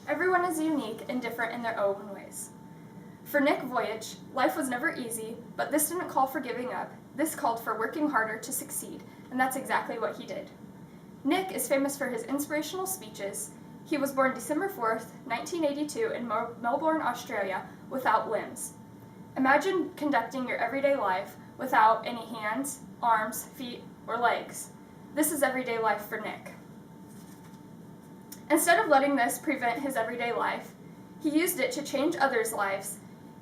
Everyone is unique and different in their own ways. For Nick Vujicic, life was never easy, but this didn't call for giving up. This called for working harder to succeed, and that's exactly what he did. Nick is famous for his inspirational speeches. He was born December 4th, 1982 in Melbourne, Australia, without limbs. Imagine conducting your everyday life without any hands, arms, feet, or legs. This is everyday life for Nick. Instead of letting this prevent his everyday life, he used it to change others' lives,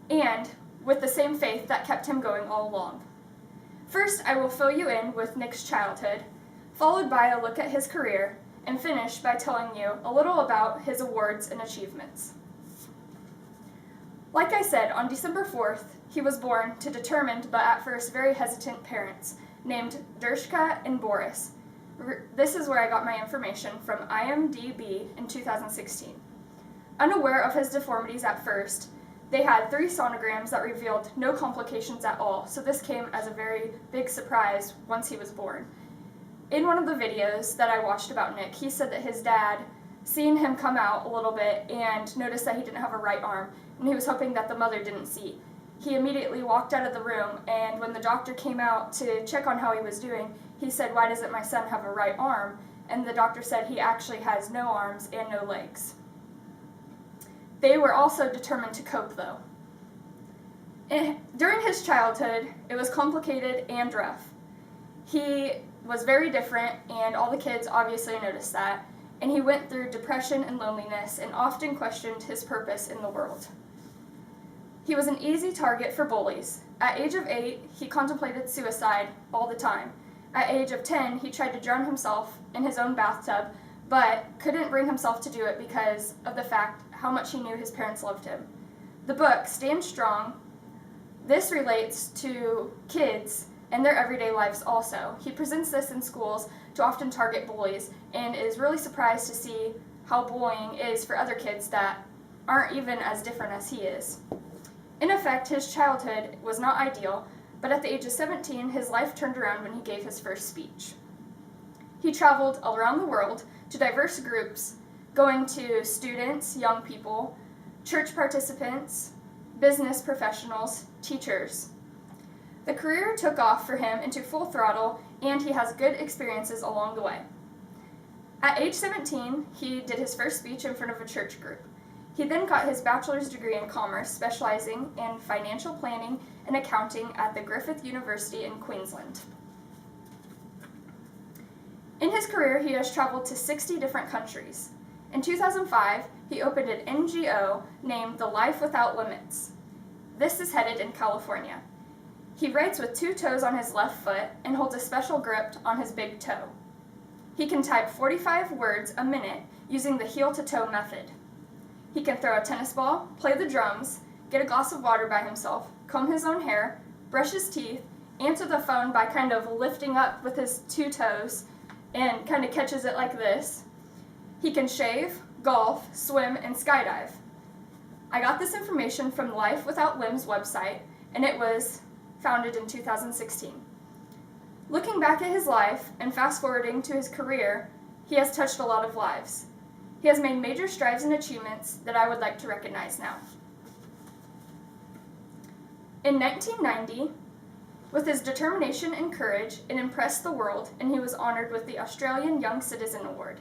and with the same faith that kept him going all along. First, I will fill you in with Nick's childhood, followed by a look at his career, and finish by telling you a little about his awards and achievements. Like I said, on December 4th, he was born to determined but at first very hesitant parents named Dushka and Boris. This is where I got my information from IMDb in 2016. Unaware of his deformities at first, they had 3 sonograms that revealed no complications at all, so this came as a very big surprise once he was born. In one of the videos that I watched about Nick, he said that his dad seen him come out a little bit and noticed that he didn't have a right arm, and he was hoping that the mother didn't see. He immediately walked out of the room, and when the doctor came out to check on how he was doing, he said, "Why doesn't my son have a right arm?" And the doctor said he actually has no arms and no legs. They were also determined to cope, though. During his childhood, it was complicated and rough. He was very different, and all the kids obviously noticed that, and he went through depression and loneliness and often questioned his purpose in the world. He was an easy target for bullies. At age of 8, he contemplated suicide all the time. At age of 10, he tried to drown himself in his own bathtub, but couldn't bring himself to do it because of the fact how much he knew his parents loved him. The book, Stand Strong, this relates to kids and their everyday lives also. He presents this in schools to often target bullies and is really surprised to see how bullying is for other kids that aren't even as different as he is. In effect, his childhood was not ideal, but at the age of 17, his life turned around when he gave his first speech. He traveled around the world to diverse groups, going to students, young people, church participants, business professionals, teachers. The career took off for him into full throttle, and he has good experiences along the way. At age 17, he did his first speech in front of a church group. He then got his bachelor's degree in commerce, specializing in financial planning and accounting at the Griffith University in Queensland. In his career, he has traveled to 60 different countries. In 2005, he opened an NGO named The Life Without Limits. This is headed in California. He writes with 2 toes on his left foot and holds a special grip on his big toe. He can type 45 words a minute using the heel-to-toe method. He can throw a tennis ball, play the drums, get a glass of water by himself, comb his own hair, brush his teeth, answer the phone by kind of lifting up with his 2 toes and kind of catches it like this. He can shave, golf, swim, and skydive. I got this information from Life Without Limbs website, and it was founded in 2016. Looking back at his life and fast forwarding to his career, he has touched a lot of lives. He has made major strides and achievements that I would like to recognize now. In 1990, with his determination and courage, it impressed the world, and he was honored with the Australian Young Citizen Award.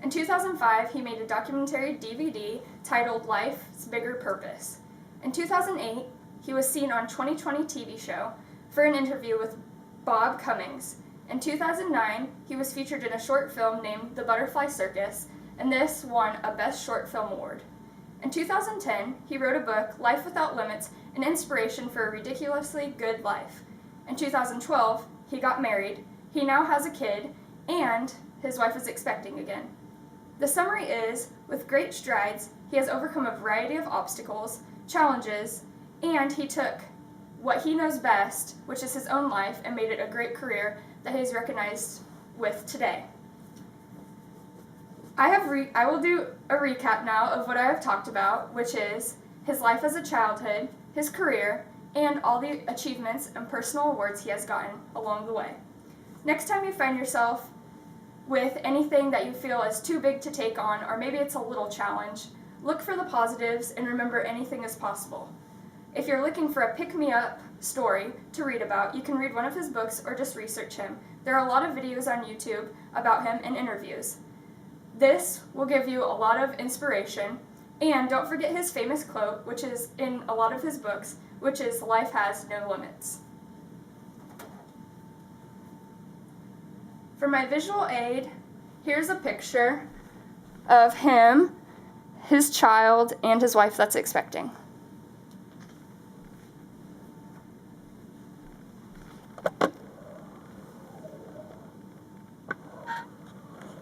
In 2005, he made a documentary DVD titled Life's Bigger Purpose. In 2008, he was seen on 2020 TV show for an interview with Bob Cummings. In 2009, he was featured in a short film named The Butterfly Circus, and this won a Best Short Film Award. In 2010, he wrote a book, Life Without Limits, an inspiration for a ridiculously good life. In 2012, he got married, he now has a kid, and his wife is expecting again. The summary is, with great strides, he has overcome a variety of obstacles, challenges, and he took what he knows best, which is his own life, and made it a great career that he is recognized with today. I will do a recap now of what I have talked about, which is his life as a childhood, his career, and all the achievements and personal awards he has gotten along the way. Next time you find yourself with anything that you feel is too big to take on, or maybe it's a little challenge, look for the positives and remember anything is possible. If you're looking for a pick-me-up story to read about, you can read one of his books or just research him. There are a lot of videos on YouTube about him and interviews. This will give you a lot of inspiration, and don't forget his famous quote, which is in a lot of his books, which is, "Life has no limits." For my visual aid, here's a picture of him, his child, and his wife that's expecting.